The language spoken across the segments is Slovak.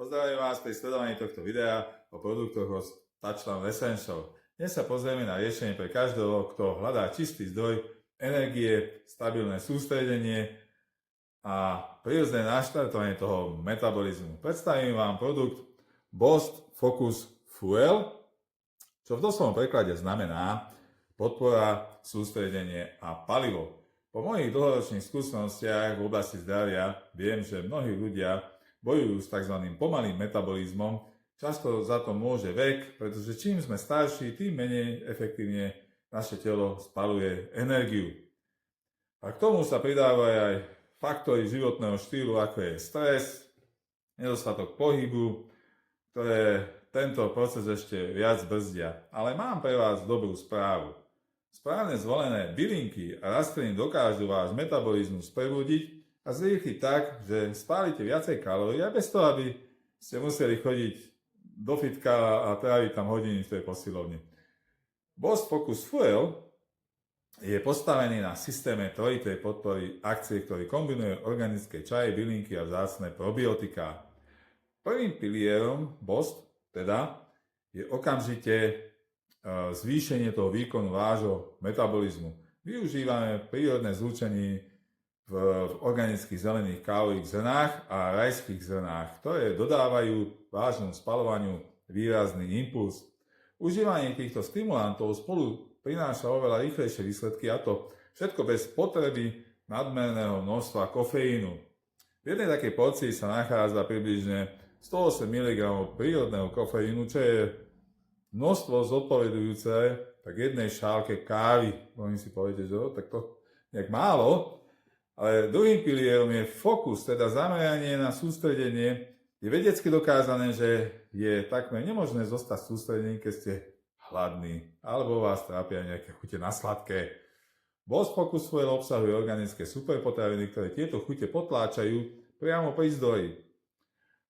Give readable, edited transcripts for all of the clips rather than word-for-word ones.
Pozdravím vás pri sledovaní tohto videa o produktoch od Touchland Essential. Dnes sa pozrieme na riešenie pre každého, kto hľadá čistý zdroj energie, stabilné sústredenie a prirodzené naštartovanie toho metabolizmu. Predstavím vám produkt Boost Focus Fuel, čo v doslovnom preklade znamená podpora, sústredenie a palivo. Po mojich dlhoročných skúsenostiach v oblasti zdravia viem, že mnohí ľudia bojujú s tzv. Pomalým metabolizmom. Často za to môže vek, pretože čím sme starší, tým menej efektívne naše telo spaluje energiu. A k tomu sa pridávajú aj faktory životného štýlu, ako je stres, nedostatok pohybu, ktoré tento proces ešte viac brzdia. Ale mám pre vás dobrú správu. Správne zvolené bylinky a rastliny dokážu váš metabolizmus prebudiť a zrýchliť tak, že spálite viacej kalórií a bez toho, aby ste museli chodiť do fitka a tráviť tam hodiny v tej posilovni. Boost Focus Fuel je postavený na systéme trojitej podpory akcie, ktorý kombinuje organické čaje, bylinky a vzácne probiotiká. Prvým pilierom Boost teda je okamžite zvýšenie toho výkonu vášho metabolizmu. Využívame prírodné zlúčenie v organických zelených kávových zrnách a rajských zrnách, ktoré dodávajú vášmu spaľovaniu výrazný impuls. Užívanie týchto stimulantov spolu prináša oveľa rýchlejšie výsledky, a to všetko bez potreby nadmerného množstva kofeínu. V jednej takej porcii sa nachádza približne 108 mg prírodného kofeínu, čo je množstvo zodpovedujúce tak jednej šálke kávy. Môžem si povedať, že tak to nejak málo, ale druhým pilierom je fokus, teda zameranie na sústredenie. Je vedecky dokázané, že je takmer nemožné zostať sústredený, keď ste hladní, alebo vás trápia nejaké chute na sladké. Boost Focus Fuel obsahuje organické superpotraviny, ktoré tieto chute potláčajú priamo pri zdroji.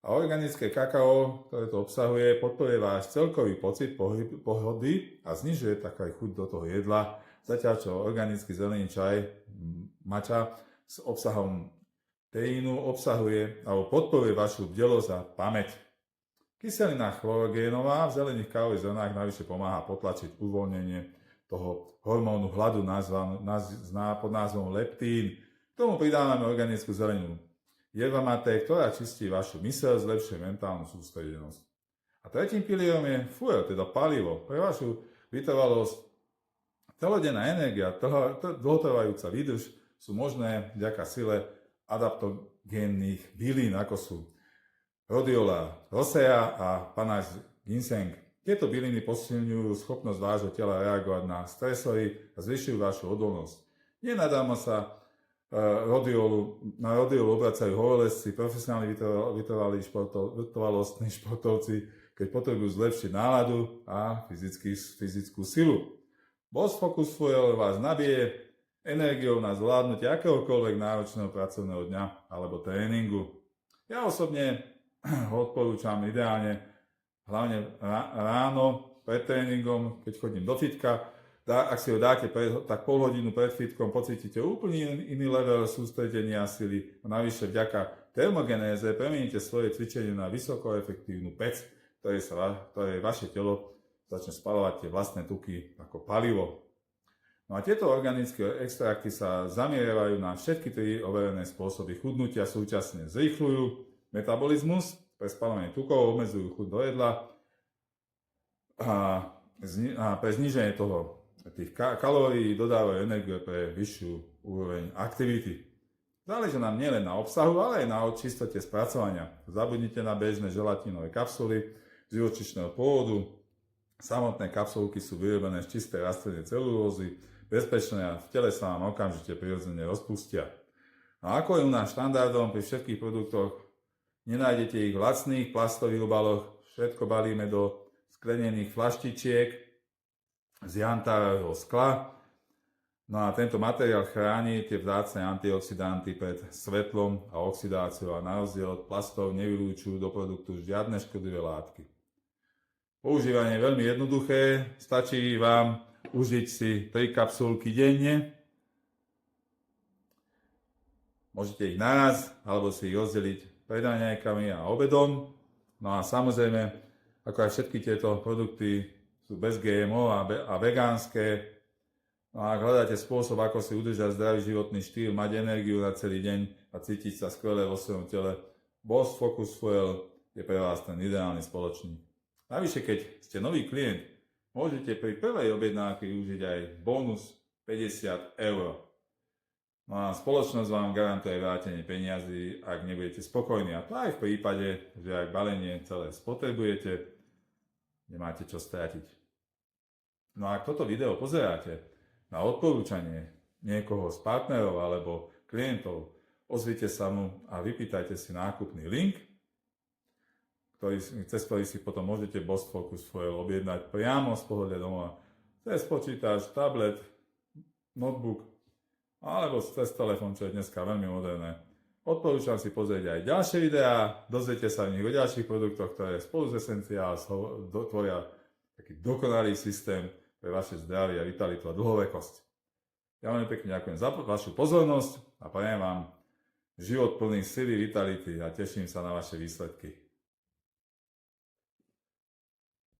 A organické kakao, ktoré to obsahuje, podporuje váš celkový pocit pohody a znižuje taká chuť do toho jedla, zatiaľ čo organický zelený čaj, matcha s obsahom teínu obsahuje alebo podporuje vašu bdelosť a pamäť. Kyselina chlorogénová v zelených kávových zrnách navyše pomáha potlačiť uvoľnenie toho hormónu hladu pod názvom leptín. K tomu pridávame organickú zeleninu yerba mate, ktorá čistí vašu myseľ, zlepšuje mentálnu sústredenosť. A tretím pilierom je fuel, teda palivo. Pre vašu vytrvalosť, celodenná energia, dlhotrvajúca výdrž sú možné vďaka sile adaptogénnych bylín, ako sú rhodiola rosea a panax ginseng. Tieto byliny posilňujú schopnosť vášho tela reagovať na stresory a zvyšujú vašu odolnosť. Nenadarmo sa na rodiolu obracajú horolezci, profesionálni vytrvalostní športovci, keď potrebujú zlepšiť náladu a fyzickú silu. Boost Focus Fuel vás nabije energiou na zvládnutie akéhokoľvek náročného pracovného dňa alebo tréningu. Ja osobne ho odporúčam ideálne, hlavne ráno pred tréningom, keď chodím do fitka. Ak si ho dáte tak pol hodinu pred fitkom, pocítite úplne iný level sústredenia a sily. A navyše vďaka termogenéze premeníte svoje cvičenie na vysokoefektívnu pec, ktoré vaše telo začne spaľovať tie vlastné tuky ako palivo. No a tieto organické extrakty sa zameriavajú na všetky tri overené spôsoby chudnutia, súčasne zrýchľujú metabolizmus pre spaľovanie tukov, obmedzujú chuť do jedla a pre zníženie tých kalórií dodávajú energiu pre vyššiu úroveň aktivity. Záleží nám nielen na obsahu, ale aj na čistote spracovania. Zabudnite na bežné želatinové kapsuly z živočíšneho pôvodu. Samotné kapsulky sú vyrobené z čistej rastlinnej celulózy, bezpečné a v tele sa vám okamžite prirodzene rozpustia. A ako je u nás štandardom pri všetkých produktoch, nenájdete ich v lacných plastových obaloch, všetko balíme do sklenených flaštičiek z jantárového skla. No a tento materiál chráni tie vzácne antioxidanty pred svetlom a oxidáciou a na rozdiel od plastov nevylúčujú do produktu žiadne škodlivé látky. Používanie je veľmi jednoduché, stačí vám užiť si 3 kapsulky denne. Môžete ich naraz alebo si ich rozdeliť pred raňajkami a obedom. No a samozrejme, ako aj všetky tieto produkty sú bez GMO a vegánske. No a ak hľadáte spôsob, ako si udržať zdravý životný štýl, mať energiu na celý deň a cítiť sa skvele vo svojom tele, Boss Focus Fuel je pre vás ten ideálny spoločník. Navyše, keď ste nový klient, môžete pri prvej objednávke využiť aj bonus 50 €. No a spoločnosť vám garantuje vrátenie peniazy, ak nebudete spokojní. A to aj v prípade, že ak balenie celé spotrebujete, nemáte čo stratiť. No a ak toto video pozeráte na odporúčanie niekoho z partnerov alebo klientov, ozvite sa mu a vypýtajte si nákupný link, cez ktorý si potom môžete Boss Focus Fuel objednať priamo z pohodlia domova. Cez počítač, tablet, notebook alebo cez telefón, čo je dneska veľmi moderné. Odporúčam si pozrieť aj ďalšie videá, dozviete sa v nich o ďalších produktoch, ktoré spolu s Essentials tvoria taký dokonalý systém pre vaše zdravie a vitalitu a dlhovekosť. Ja veľmi pekne ďakujem za vašu pozornosť a prajem vám život plný sily, vitality a teším sa na vaše výsledky.